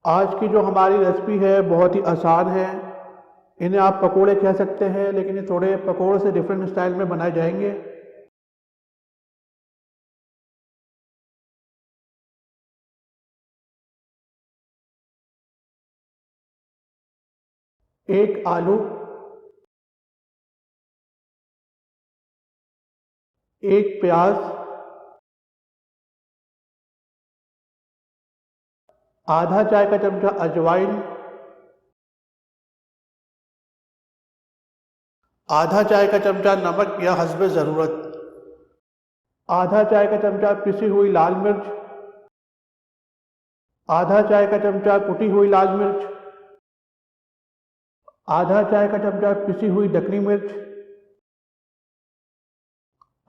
आज की जो हमारी रेसिपी है बहुत ही आसान है। इन्हें आप पकोड़े कह सकते हैं, लेकिन ये थोड़े पकोड़े से डिफरेंट स्टाइल में बनाए जाएंगे। एक आलू, एक प्याज, आधा चाय का चमचा अजवाइन, आधा चाय का चमचा नमक या हस्बे ज़रूरत, आधा चाय का चमचा पिसी हुई लाल मिर्च, आधा चाय का चमचा कुटी हुई लाल मिर्च, आधा चाय का चमचा पिसी हुई दखनी मिर्च,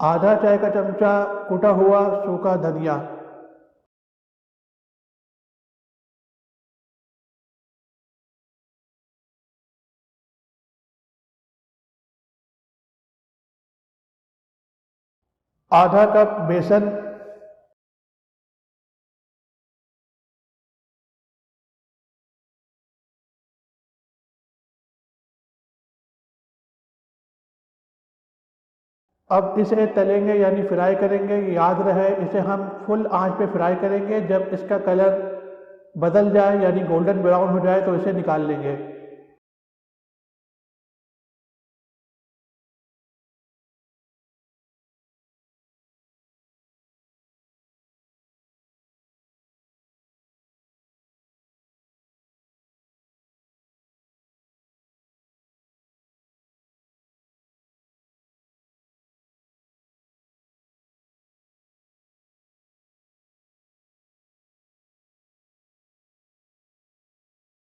आधा चाय का चमचा कुटा हुआ सूखा धनिया। आधा कप बेसन, अब इसे तलेंगे यानी फ्राई करेंगे। याद रहे इसे हम फुल आंच पे फ्राई करेंगे। जब इसका कलर बदल जाए यानी गोल्डन ब्राउन हो जाए तो इसे निकाल लेंगे।